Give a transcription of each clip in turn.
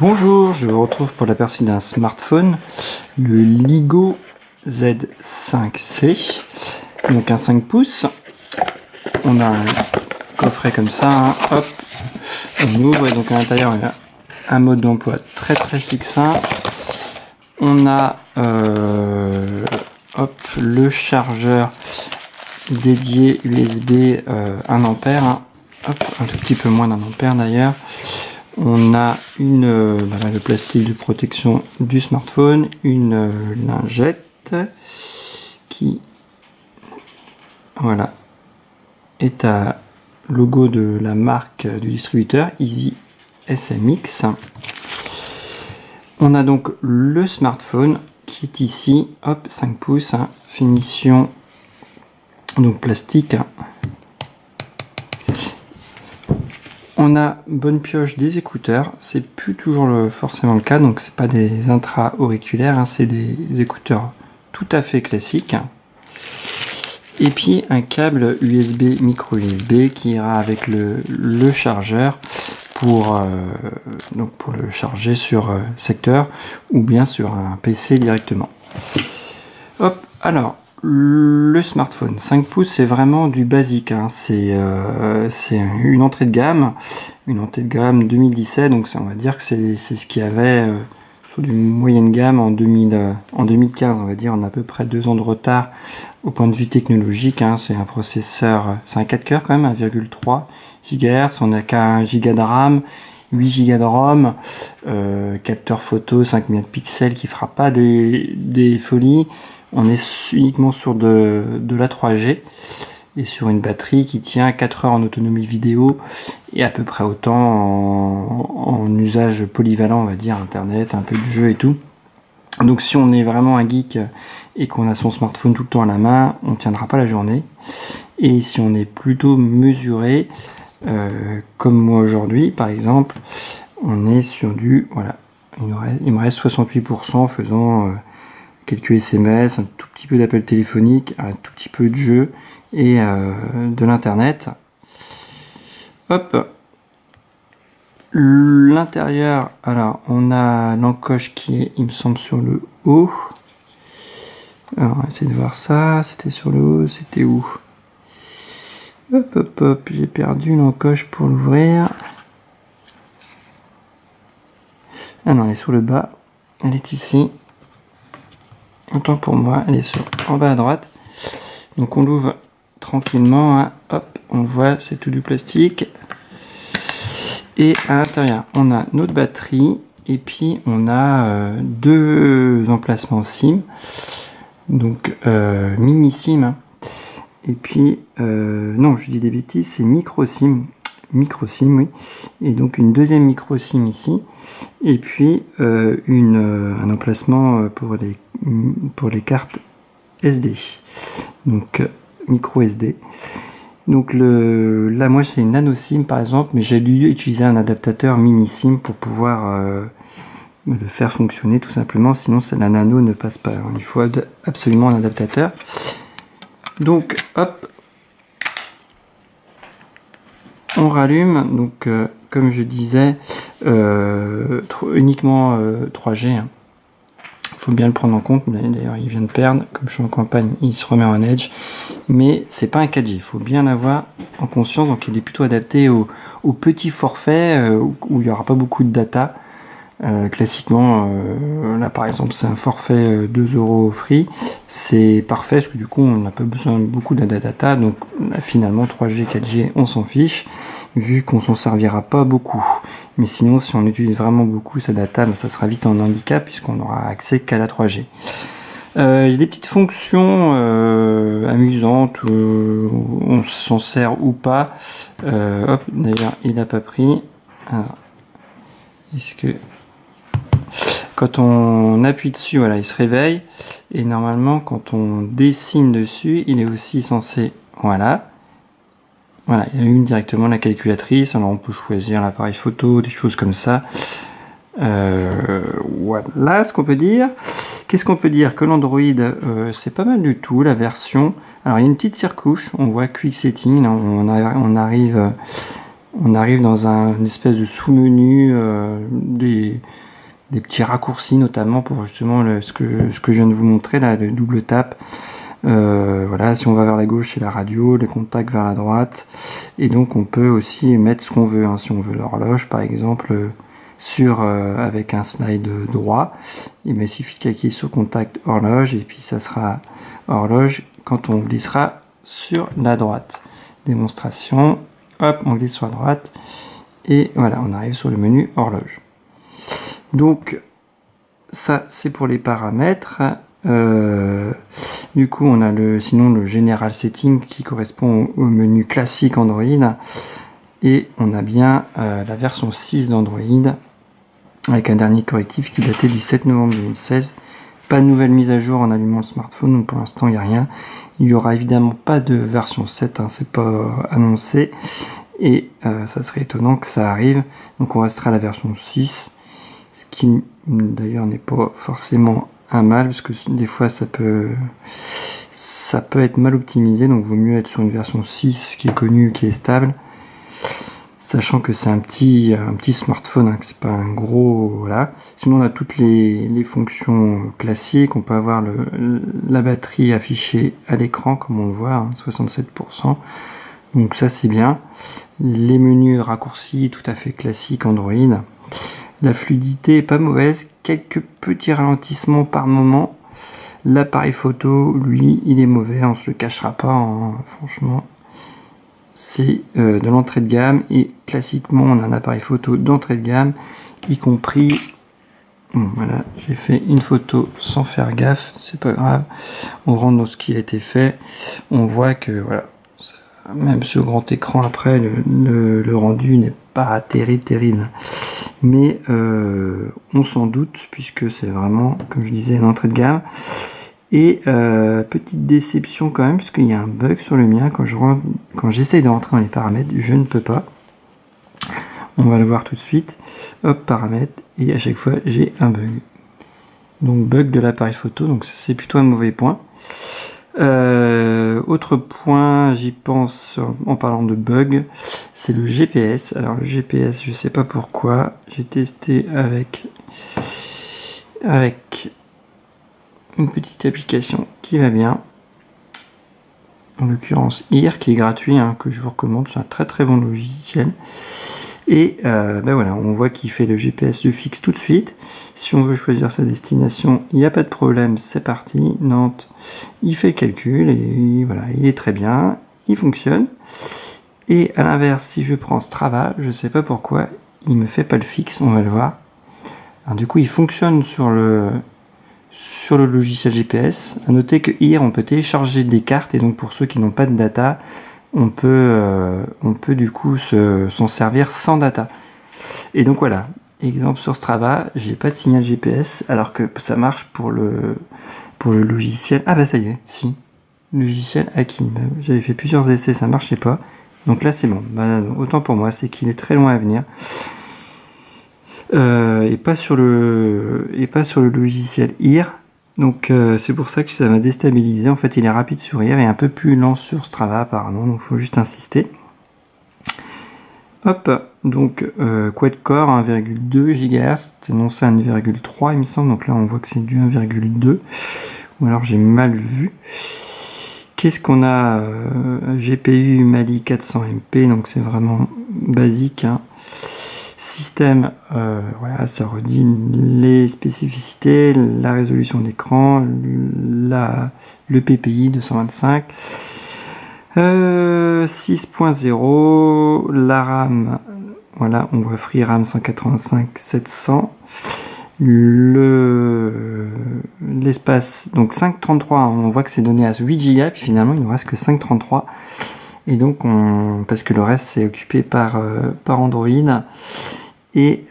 Bonjour, je vous retrouve pour l'aperçu d'un smartphone, le Ligo Z5C, donc un 5 pouces. On a un coffret comme ça, hein. Hop, on ouvre et donc à l'intérieur il y a un mode d'emploi très succinct. On a le chargeur dédié USB 1 ampère, hein. Hop, un tout petit peu moins d'un ampère d'ailleurs. On a le plastique de protection du smartphone, une lingette qui est à logo de la marque du distributeur Easy SMX. On a donc le smartphone qui est ici, hop, 5 pouces, hein, finition donc plastique. On a bonne pioche des écouteurs, c'est plus toujours forcément le cas, donc c'est pas des intra-auriculaires, hein, c'est des écouteurs tout à fait classiques. Et puis un câble USB, micro USB qui ira avec le chargeur pour le charger sur secteur ou bien sur un PC directement. Hop, alors le smartphone 5 pouces, c'est vraiment du basique, hein. C'est une entrée de gamme 2017, donc on va dire que c'est ce qu'il y avait sur du moyenne gamme en 2015, on va dire. On a à peu près 2 ans de retard au point de vue technologique, hein. C'est un processeur, c'est un 4 coeurs quand même, 1,3 GHz, on n'a qu'un giga de RAM, 8 Go de ROM, capteur photo 5 millions de pixels qui fera pas des folies. On est uniquement sur de la 3G et sur une batterie qui tient 4 heures en autonomie vidéo et à peu près autant en usage polyvalent, on va dire, internet, un peu de jeu et tout. Donc si on est vraiment un geek et qu'on a son smartphone tout le temps à la main, on ne tiendra pas la journée. Et si on est plutôt mesuré, comme moi aujourd'hui par exemple, on est sur du, voilà, il me reste 68% faisant quelques SMS, un tout petit peu d'appel téléphonique, un tout petit peu de jeu et de l'internet. Hop, l'intérieur, alors on a l'encoche qui est, il me semble, sur le haut. Alors on va essayer de voir ça, c'était sur le haut, c'était où? Hop, j'ai perdu l'encoche pour l'ouvrir. Ah non, elle est sur le bas, elle est ici. Autant pour moi, elle est en bas à droite. Donc on l'ouvre tranquillement, hein. Hop, on le voit, c'est tout du plastique. Et à l'intérieur, on a notre batterie et puis on a 2 emplacements SIM, donc mini SIM, hein. Et puis non, je dis des bêtises, c'est micro SIM, oui. Et donc une deuxième micro SIM ici, et puis un emplacement pour les cartes SD, donc micro SD. Donc là moi c'est une nano SIM par exemple, mais j'ai dû utiliser un adaptateur mini SIM pour pouvoir le faire fonctionner tout simplement, sinon la nano ne passe pas. Alors, il faut absolument un adaptateur. Donc hop, on rallume, donc comme je disais, uniquement 3G, hein. Faut bien le prendre en compte. D'ailleurs il vient de perdre, comme je suis en campagne, il se remet en edge, mais c'est pas un 4G, il faut bien l'avoir en conscience. Donc il est plutôt adapté au petit forfait où il n'y aura pas beaucoup de data. Classiquement là par exemple c'est un forfait 2 € free, c'est parfait parce que du coup on n'a pas besoin de beaucoup de data. Donc finalement 3G 4G on s'en fiche vu qu'on s'en servira pas beaucoup, mais sinon si on utilise vraiment beaucoup sa data, ça sera vite en handicap puisqu'on n'aura accès qu'à la 3G. Il y a des petites fonctions amusantes où on s'en sert ou pas. Hop, d'ailleurs il n'a pas pris. Alors, est-ce que quand on appuie dessus, voilà, il se réveille, et normalement quand on dessine dessus, il est aussi censé, voilà, il allume directement la calculatrice. Alors on peut choisir l'appareil photo, des choses comme ça. Voilà ce qu'on peut dire. Qu'est-ce qu'on peut dire? Que l'Android, c'est pas mal du tout, la version. Alors il y a une petite surcouche, on voit Quick Setting, là, on arrive on arrive dans une espèce de sous-menu, des petits raccourcis notamment pour justement ce que je viens de vous montrer là, le double tap. Voilà, si on va vers la gauche c'est la radio, les contacts vers la droite, et donc on peut aussi mettre ce qu'on veut, hein. Si on veut l'horloge par exemple avec un slide droit, il suffit de cliquer sur contact horloge et puis ça sera horloge quand on glissera sur la droite. Démonstration, hop, on glisse sur la droite et voilà, on arrive sur le menu horloge. Donc ça c'est pour les paramètres. Du coup on a sinon le General Setting qui correspond au menu classique Android, et on a bien la version 6 d'Android avec un dernier correctif qui datait du 7 novembre 2016. Pas de nouvelle mise à jour en allumant le smartphone, donc pour l'instant il n'y a rien. Il n'y aura évidemment pas de version 7, hein, c'est pas annoncé, et ça serait étonnant que ça arrive, donc on restera à la version 6, ce qui d'ailleurs n'est pas forcément un mal, parce que des fois ça peut être mal optimisé, donc vaut mieux être sur une version 6 qui est connue, qui est stable, sachant que c'est un petit smartphone, hein, que c'est pas un gros, voilà. Sinon on a toutes les fonctions classiques, on peut avoir la batterie affichée à l'écran comme on le voit, hein, 67%, donc ça c'est bien. Les menus raccourcis tout à fait classiques Android. La fluidité est pas mauvaise, quelques petits ralentissements par moment. L'appareil photo, lui, il est mauvais, on se le cachera pas, hein, franchement. C'est de l'entrée de gamme, et classiquement on a un appareil photo d'entrée de gamme, y compris, voilà, j'ai fait une photo sans faire gaffe, c'est pas grave, on rentre dans ce qui a été fait, on voit que voilà, même sur grand écran après, le rendu n'est pas terrible, mais on s'en doute puisque c'est vraiment, comme je disais, une entrée de gamme. Et petite déception quand même, parce qu'il y a un bug sur le mien, quand j'essaye de rentrer dans les paramètres, je ne peux pas. On va le voir tout de suite. Hop, paramètres, et à chaque fois j'ai un bug. Donc bug de l'appareil photo, donc c'est plutôt un mauvais point. Autre point, j'y pense en parlant de bug, c'est le GPS. Alors le GPS, je sais pas pourquoi, j'ai testé avec une petite application qui va bien, en l'occurrence IR, qui est gratuit, hein, que je vous recommande, c'est un très bon logiciel. Et ben voilà, on voit qu'il fait le GPS de fixe tout de suite. Si on veut choisir sa destination, il n'y a pas de problème, c'est parti. Nantes, il fait le calcul et voilà, il est très bien, il fonctionne. Et à l'inverse, si je prends Strava, je ne sais pas pourquoi, il me fait pas le fixe, on va le voir. Alors, du coup, il fonctionne sur le logiciel GPS. À noter que hier, on peut télécharger des cartes, et donc pour ceux qui n'ont pas de data, on peut du coup s'en servir sans data. Et donc voilà, exemple sur Strava, j'ai pas de signal GPS, alors que ça marche pour le logiciel. Ah bah ça y est, si, logiciel Aki. J'avais fait plusieurs essais, ça marchait pas. Donc là c'est bon. Bah, autant pour moi, c'est qu'il est très loin à venir. Et pas sur le logiciel IR. Donc c'est pour ça que ça m'a déstabilisé. En fait, il est rapide sur IR et un peu plus lent sur Strava apparemment, donc il faut juste insister. Hop, donc quad-core 1,2 GHz, c'est annoncé à 1,3 il me semble, donc là on voit que c'est du 1,2, ou alors j'ai mal vu. Qu'est-ce qu'on a? GPU Mali 400MP, donc c'est vraiment basique, hein. Système, voilà, ça redit les spécificités, la résolution d'écran, le PPI 225, 6.0, la RAM, voilà, on voit Free RAM 185 700, l'espace, donc 533, on voit que c'est donné à 8 Go, puis finalement il ne reste que 533, et donc parce que le reste c'est occupé par Android. Et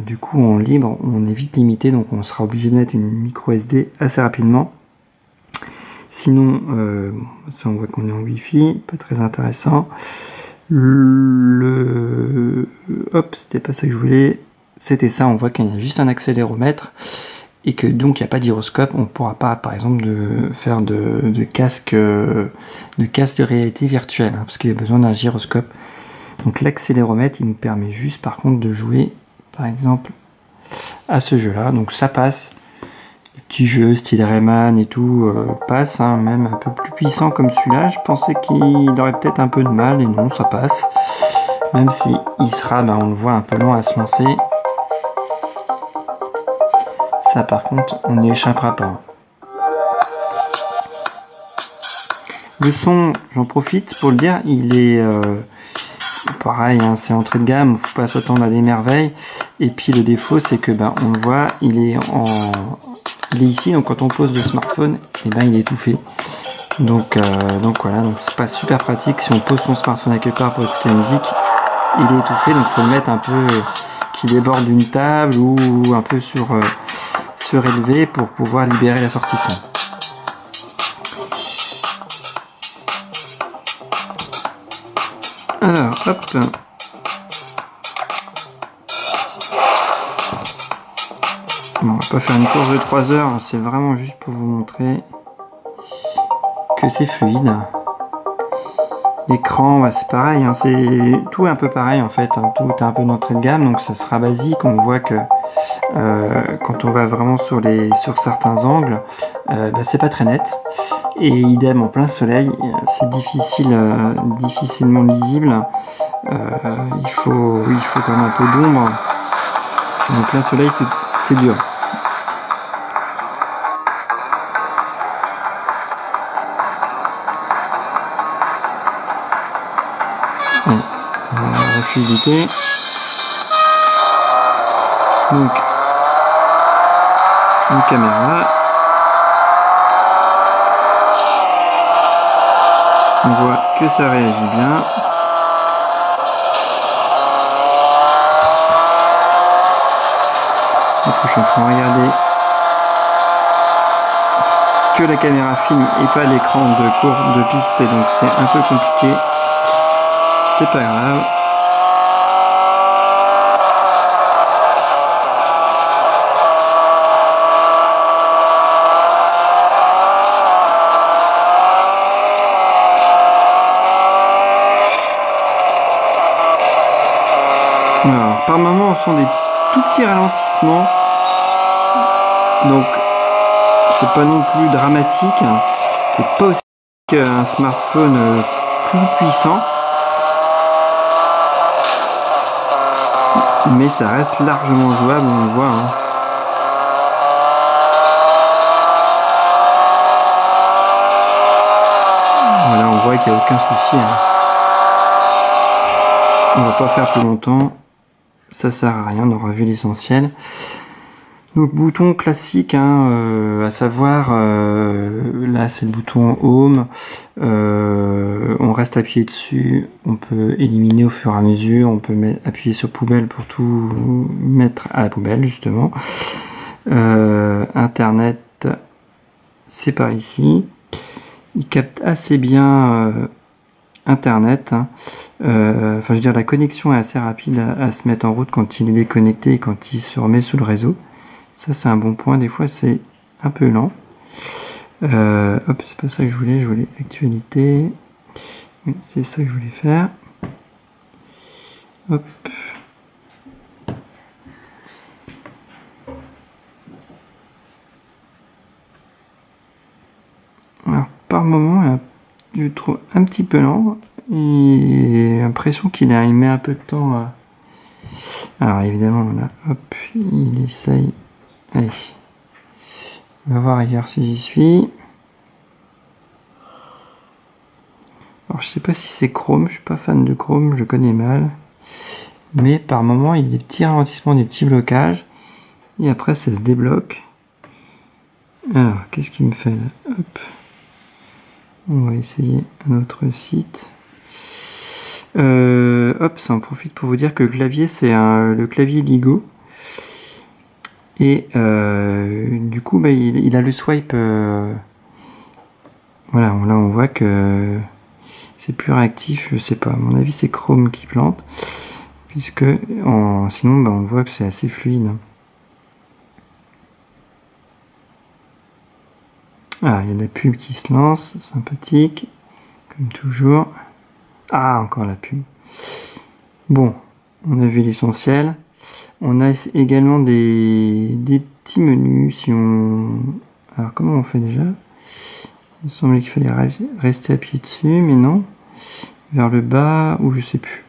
du coup en libre on est vite limité, donc on sera obligé de mettre une micro SD assez rapidement. Sinon ça on voit qu'on est en Wi-Fi, pas très intéressant. Hop, c'était pas ça que je voulais, c'était ça, on voit qu'il y a juste un accéléromètre et que donc il n'y a pas d'gyroscope, on ne pourra pas par exemple faire de casque de réalité virtuelle, hein, parce qu'il y a besoin d'un gyroscope. Donc l'accéléromètre, il nous permet juste par contre de jouer, par exemple, à ce jeu-là. Donc ça passe. Les petits jeux style Rayman et tout passent, hein, même un peu plus puissant comme celui-là. Je pensais qu'il aurait peut-être un peu de mal, et non, ça passe. Même si il sera, on le voit, un peu long à se lancer. Ça par contre, on n'y échappera pas. Le son, j'en profite pour le dire, il est pareil, hein, c'est entrée de gamme, faut pas s'attendre à des merveilles. Et puis le défaut, c'est que on le voit, il est ici, donc quand on pose le smartphone, et il est étouffé. Donc voilà, donc c'est pas super pratique si on pose son smartphone à quelque part pour écouter la musique, il est étouffé, donc faut le mettre un peu qui déborde d'une table ou un peu surélevé pour pouvoir libérer la sortie son. Alors, hop. Bon, on va pas faire une course de 3 heures, c'est vraiment juste pour vous montrer que c'est fluide. L'écran, c'est pareil, hein, tout est un peu pareil en fait, hein, tout est un peu d'entrée de gamme, donc ça sera basique. On voit que quand on va vraiment sur certains angles, c'est pas très net. Et idem en plein soleil, c'est difficilement lisible. Il faut quand même un peu d'ombre. En plein soleil, c'est dur. La fluidité. Donc, une caméra. On voit que ça réagit bien. Du coup, je suis en train de regarder ce que la caméra filme et pas l'écran de piste, et donc c'est un peu compliqué. C'est pas grave. Alors, par moment, on sent des tout petits ralentissements, donc c'est pas non plus dramatique, c'est pas aussi qu'un smartphone plus puissant, mais ça reste largement jouable, on le voit. Voilà, on voit qu'il n'y a aucun souci. On va pas faire plus longtemps. Ça sert à rien, on aura vu l'essentiel. Donc bouton classique, à savoir, là c'est le bouton Home, on reste appuyé dessus, on peut éliminer au fur et à mesure, on peut appuyer sur poubelle pour tout mettre à la poubelle justement. Internet, c'est par ici, il capte assez bien Internet, enfin je veux dire la connexion est assez rapide à se mettre en route quand il est déconnecté et quand il se remet sous le réseau. Ça c'est un bon point, des fois c'est un peu lent. Hop, c'est pas ça que je voulais actualité. Oui, c'est ça que je voulais faire. Hop. Alors par moment, je trouve un petit peu lent et j'ai l'impression qu'il met un peu de temps. Alors évidemment là, hop, il essaye. Allez, on va voir ailleurs si j'y suis. Alors je sais pas si c'est Chrome, je suis pas fan de Chrome, je connais mal. Mais par moment il y a des petits ralentissements, des petits blocages. Et après ça se débloque. Alors qu'est-ce qu'il me fait là? Hop. On va essayer un autre site. Hop, ça en profite pour vous dire que le clavier c'est le clavier LIGO. Et du coup il a le swipe. Voilà, là on voit que c'est plus réactif, je sais pas, à mon avis c'est Chrome qui plante. Puisque sinon on voit que c'est assez fluide. Ah, il y a la pub qui se lance, sympathique, comme toujours. Ah, encore la pub. Bon, on a vu l'essentiel. On a également des petits menus. Si on... Alors comment on fait déjà? Il me semblait qu'il fallait rester appuyé dessus, mais non. Vers le bas, ou je sais plus.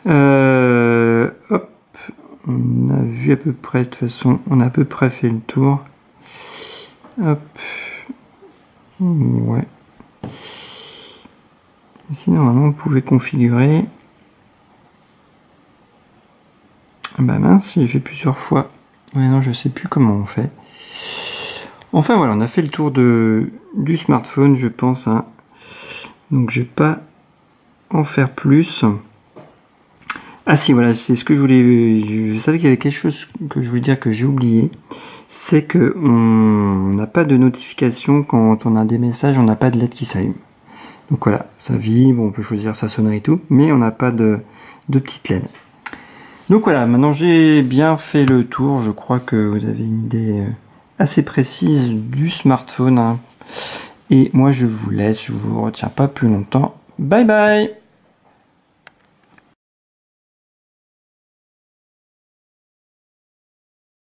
Hop. On a vu à peu près, de toute façon, on a à peu près fait le tour. Hop. Ouais. Ici, normalement, vous pouvez configurer. Bah mince, j'ai fait plusieurs fois. Ouais, non, je sais plus comment on fait. Enfin voilà, on a fait le tour du smartphone, je pense. Hein. Donc je vais pas en faire plus. Ah si, voilà, c'est ce que je voulais... Je savais qu'il y avait quelque chose que je voulais dire que j'ai oublié. C'est que on n'a pas de notification quand on a des messages, on n'a pas de LED qui s'allume. Donc voilà, ça vibre, on peut choisir sa sonnerie et tout, mais on n'a pas de petite LED. Donc voilà, maintenant j'ai bien fait le tour. Je crois que vous avez une idée assez précise du smartphone. Hein. Et moi je vous laisse, je vous retiens pas plus longtemps. Bye bye!